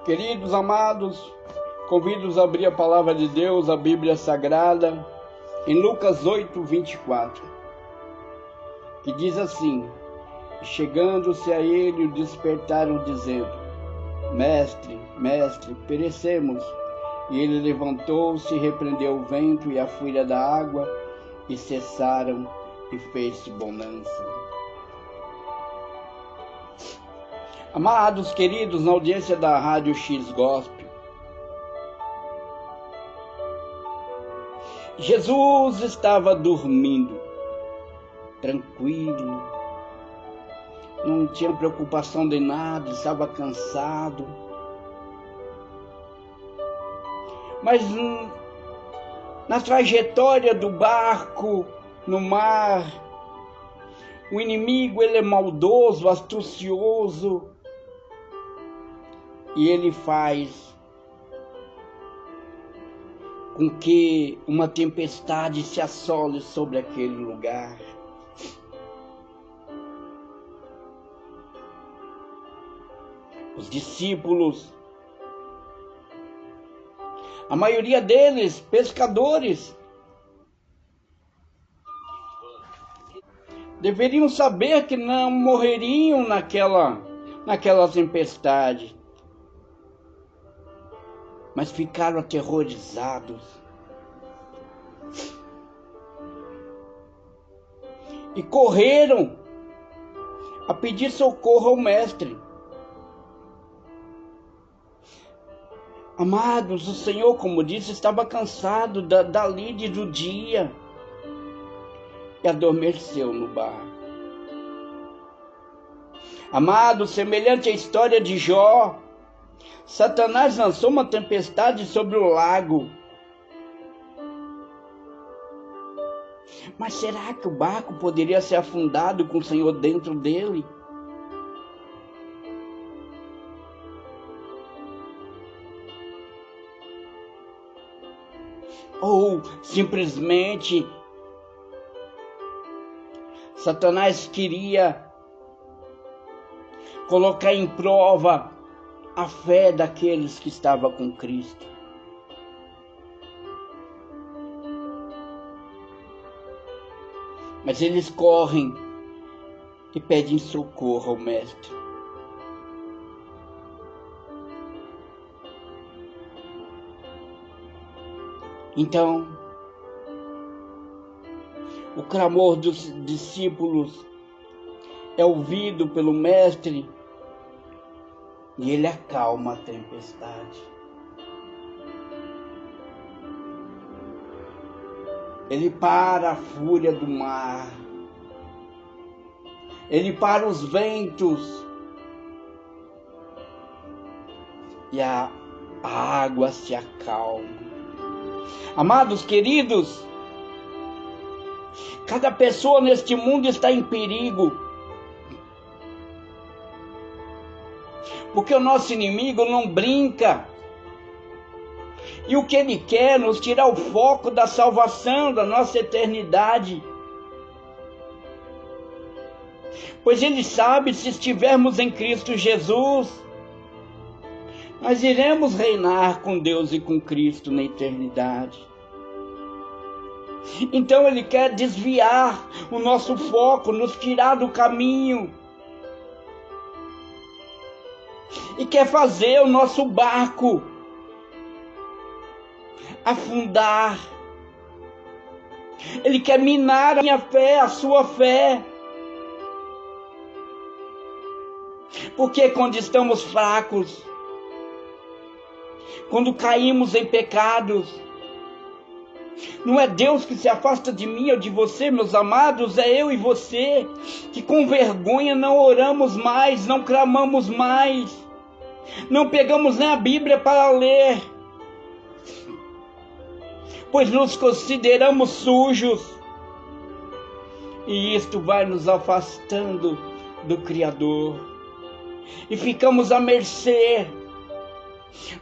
Queridos amados, convido-os a abrir a palavra de Deus, a Bíblia Sagrada, em Lucas 8, 24, que diz assim: chegando-se a ele, o despertaram, dizendo: Mestre, mestre, perecemos. E ele levantou-se, repreendeu o vento e a fúria da água, e cessaram, e fez-se bonança. Amados, queridos, na audiência da Rádio X Gospel, Jesus estava dormindo, tranquilo, não tinha preocupação de nada, estava cansado. Mas na trajetória do barco, no mar, o inimigo, ele é maldoso, astucioso, e ele faz com que uma tempestade se assole sobre aquele lugar. Os discípulos, a maioria deles pescadores, deveriam saber que não morreriam naquela tempestade, mas ficaram aterrorizados e correram a pedir socorro ao mestre. Amados, o Senhor, como disse, estava cansado da lide do dia e adormeceu no barco. Amados, semelhante à história de Jó, Satanás lançou uma tempestade sobre o lago. Mas será que o barco poderia ser afundado com o Senhor dentro dele? Ou simplesmente Satanás queria colocar em prova a fé daqueles que estavam com Cristo? Mas eles correm e pedem socorro ao mestre. Então, o clamor dos discípulos é ouvido pelo mestre e ele acalma a tempestade. Ele para a fúria do mar. Ele para os ventos. E a água se acalma. Amados, queridos, cada pessoa neste mundo está em perigo. Porque o nosso inimigo não brinca. E o que ele quer é nos tirar o foco da salvação, da nossa eternidade. Pois ele sabe, se estivermos em Cristo Jesus, nós iremos reinar com Deus e com Cristo na eternidade. Então ele quer desviar o nosso foco, nos tirar do caminho. E quer fazer o nosso barco afundar. Ele quer minar a minha fé, a sua fé. Porque quando estamos fracos, quando caímos em pecados, não é Deus que se afasta de mim ou de você, meus amados, é eu e você, que com vergonha não oramos mais, não clamamos mais, não pegamos nem a Bíblia para ler, pois nos consideramos sujos, e isto vai nos afastando do Criador, e ficamos à mercê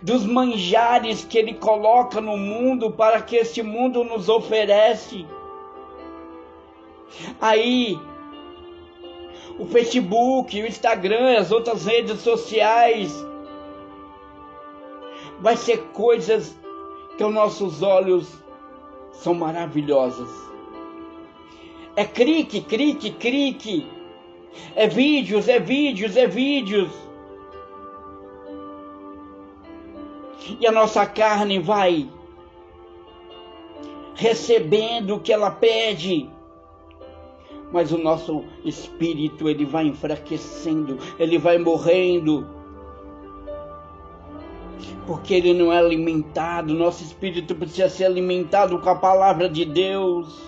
dos manjares que Ele coloca no mundo para que este mundo nos oferece. Aí, o Facebook, o Instagram, as outras redes sociais vai ser coisas que aos nossos olhos são maravilhosas. É clique, clique, clique. É vídeos, é vídeos, é vídeos. E a nossa carne vai recebendo o que ela pede. Mas o nosso espírito, ele vai enfraquecendo, ele vai morrendo. Porque ele não é alimentado. Nosso espírito precisa ser alimentado com a palavra de Deus.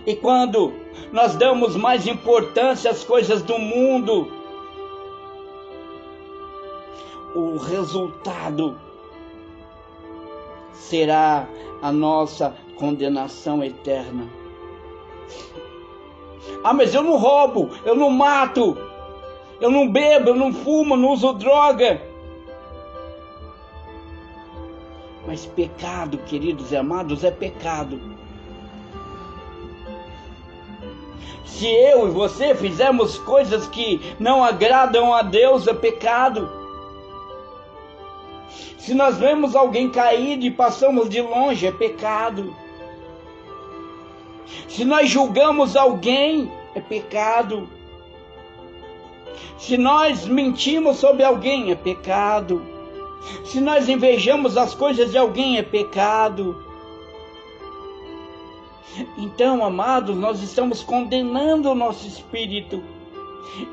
E quando nós damos mais importância às coisas do mundo, o resultado será a nossa condenação eterna. Ah, mas eu não roubo, eu não mato, eu não bebo, eu não fumo, não uso droga. Mas pecado, queridos e amados, é pecado. Se eu e você fizermos coisas que não agradam a Deus, é pecado. Se nós vemos alguém caído e passamos de longe, é pecado. Se nós julgamos alguém, é pecado. Se nós mentimos sobre alguém, é pecado. Se nós invejamos as coisas de alguém, é pecado. Então, amados, nós estamos condenando o nosso espírito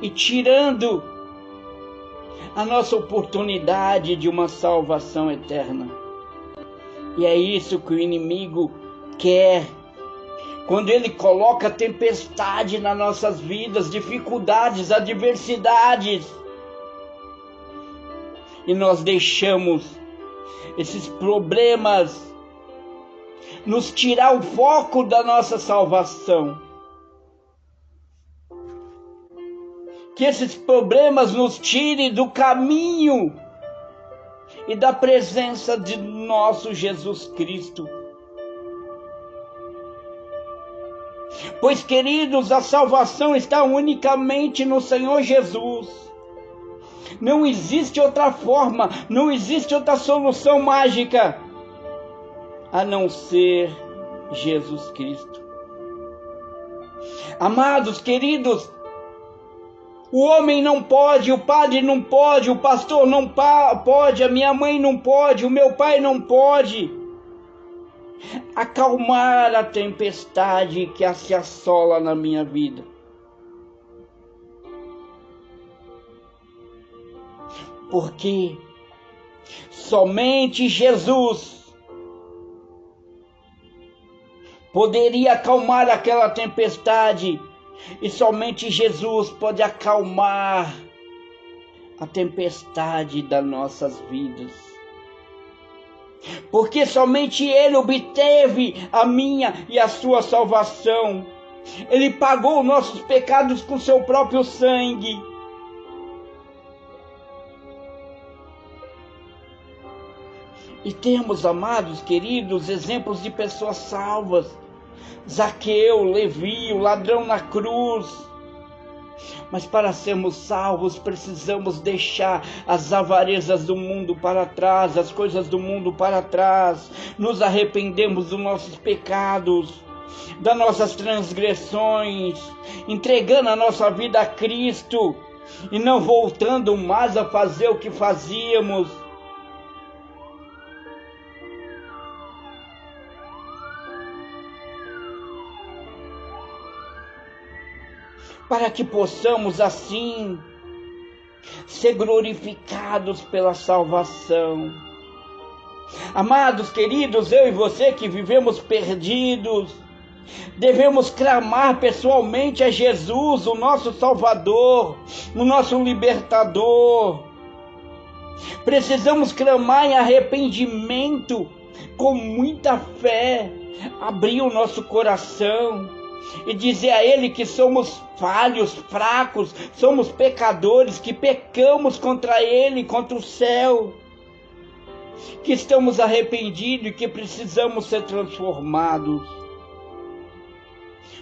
e tirando a nossa oportunidade de uma salvação eterna. E é isso que o inimigo quer. Quando ele coloca tempestade nas nossas vidas, dificuldades, adversidades, e nós deixamos esses problemas nos tirar o foco da nossa salvação. Que esses problemas nos tirem do caminho e da presença de nosso Jesus Cristo. Pois, queridos, a salvação está unicamente no Senhor Jesus. Não existe outra forma, não existe outra solução mágica a não ser Jesus Cristo. Amados, queridos, o homem não pode, o padre não pode, o pastor não pode, a minha mãe não pode, o meu pai não pode acalmar a tempestade que se assola na minha vida. Porque somente Jesus poderia acalmar aquela tempestade, e somente Jesus pode acalmar a tempestade das nossas vidas. Porque somente Ele obteve a minha e a sua salvação. Ele pagou nossos pecados com seu próprio sangue. E temos, amados, queridos, exemplos de pessoas salvas. Zaqueu, Levi, o ladrão na cruz. Mas para sermos salvos, precisamos deixar as avarezas do mundo para trás, as coisas do mundo para trás. Nos arrependemos dos nossos pecados, das nossas transgressões, entregando a nossa vida a Cristo e não voltando mais a fazer o que fazíamos. Para que possamos assim ser glorificados pela salvação. Amados, queridos, eu e você que vivemos perdidos, devemos clamar pessoalmente a Jesus, o nosso Salvador, o nosso Libertador. Precisamos clamar em arrependimento, com muita fé, abrir o nosso coração e dizer a Ele que somos falhos, fracos, somos pecadores, que pecamos contra Ele, contra o céu, que estamos arrependidos e que precisamos ser transformados.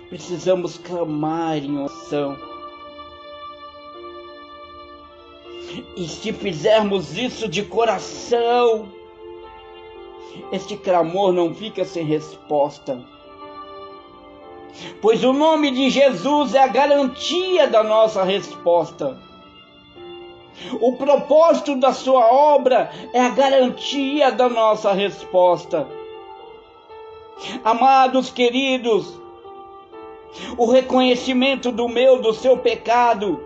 Precisamos clamar em oração. E se fizermos isso de coração, este clamor não fica sem resposta. Pois o nome de Jesus é a garantia da nossa resposta. O propósito da sua obra é a garantia da nossa resposta. Amados queridos, o reconhecimento do seu pecado,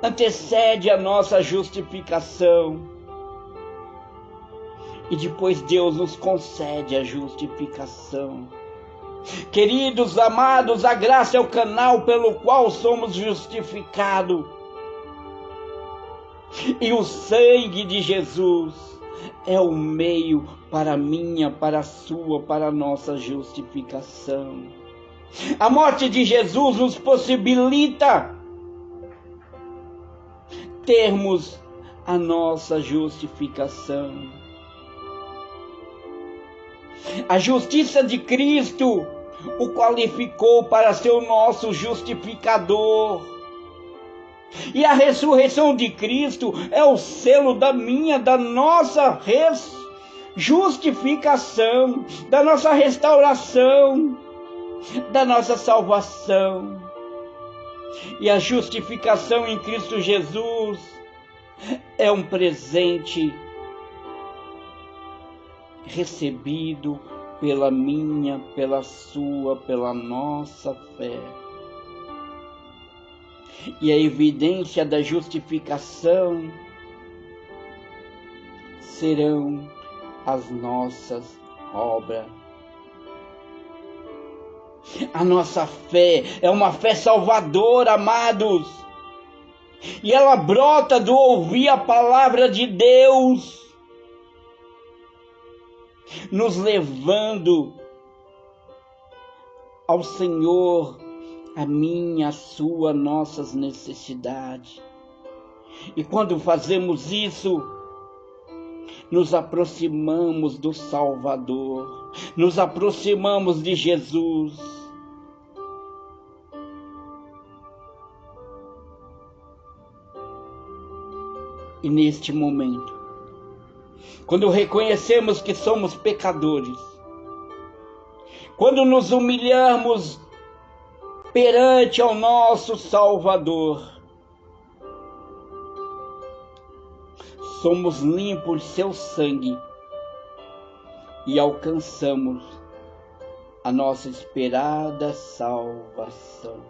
antecede a nossa justificação. E depois Deus nos concede a justificação. Queridos, amados, a graça é o canal pelo qual somos justificados. E o sangue de Jesus é o meio para a minha, para a sua, para a nossa justificação. A morte de Jesus nos possibilita termos a nossa justificação. A justiça de Cristo o qualificou para ser o nosso justificador. E a ressurreição de Cristo é o selo da nossa justificação, da nossa restauração, da nossa salvação. E a justificação em Cristo Jesus é um presente recebido pela minha, pela sua, pela nossa fé. E a evidência da justificação serão as nossas obras. A nossa fé é uma fé salvadora, amados. E ela brota do ouvir a palavra de Deus, nos levando ao Senhor, a minha, a sua, nossas necessidades. E quando fazemos isso, nos aproximamos do Salvador, nos aproximamos de Jesus. E neste momento, quando reconhecemos que somos pecadores, quando nos humilhamos perante ao nosso Salvador, somos limpos por seu sangue e alcançamos a nossa esperada salvação.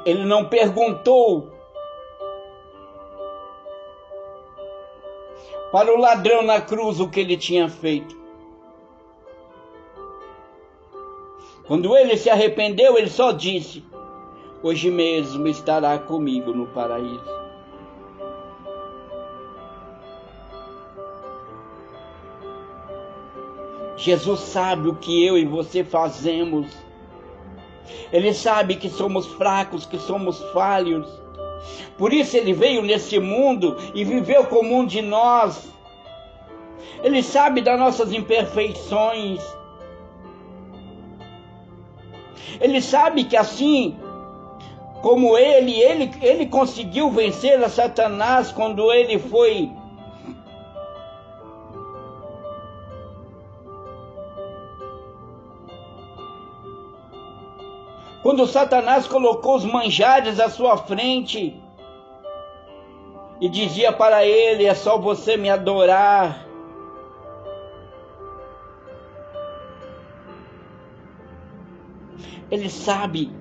Ele não perguntou para o ladrão na cruz o que ele tinha feito. Quando ele se arrependeu, ele só disse: hoje mesmo estará comigo no paraíso. Jesus sabe o que eu e você fazemos. Ele sabe que somos fracos, que somos falhos. Por isso ele veio nesse mundo e viveu como um de nós. Ele sabe das nossas imperfeições. Ele sabe que assim como ele conseguiu vencer a Satanás quando ele foi quando Satanás colocou os manjares à sua frente e dizia para ele: é só você me adorar. Ele sabe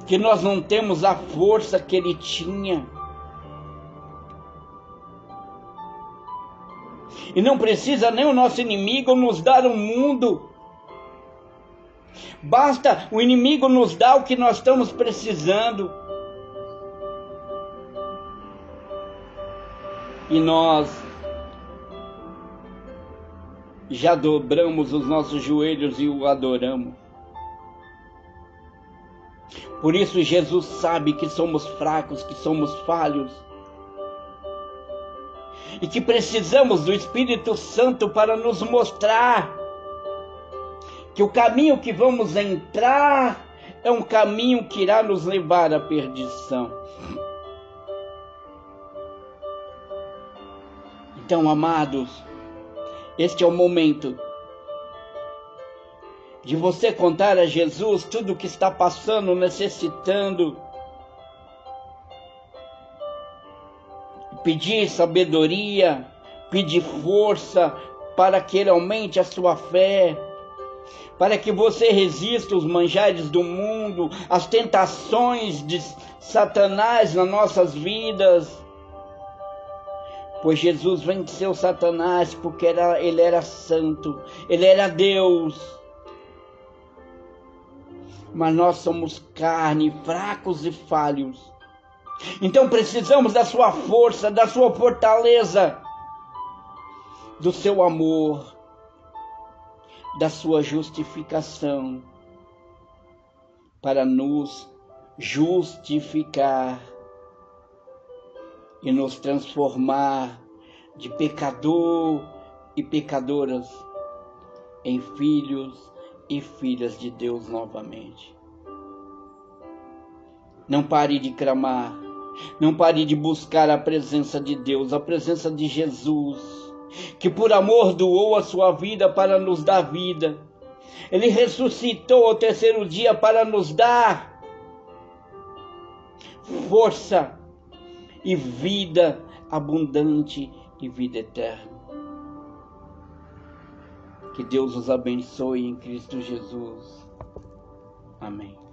que nós não temos a força que ele tinha. E não precisa nem o nosso inimigo nos dar o mundo. Basta o inimigo nos dar o que nós estamos precisando. E nós já dobramos os nossos joelhos e o adoramos. Por isso Jesus sabe que somos fracos, que somos falhos. E que precisamos do Espírito Santo para nos mostrar que o caminho que vamos entrar é um caminho que irá nos levar à perdição. Então, amados, este é o momento de você contar a Jesus tudo o que está passando, necessitando. Pedir sabedoria, pedir força para que Ele aumente a sua fé, para que você resista os manjares do mundo, as tentações de Satanás nas nossas vidas. Pois Jesus venceu Satanás porque Ele era santo, Ele era Deus. Mas nós somos carne, fracos e falhos. Então precisamos da sua força, da sua fortaleza, do seu amor, da sua justificação, para nos justificar e nos transformar de pecador e pecadoras em filhos e filhas de Deus novamente. Não pare de clamar, não pare de buscar a presença de Deus, a presença de Jesus, que por amor doou a sua vida para nos dar vida. Ele ressuscitou ao terceiro dia para nos dar força e vida abundante e vida eterna. Que Deus os abençoe em Cristo Jesus. Amém.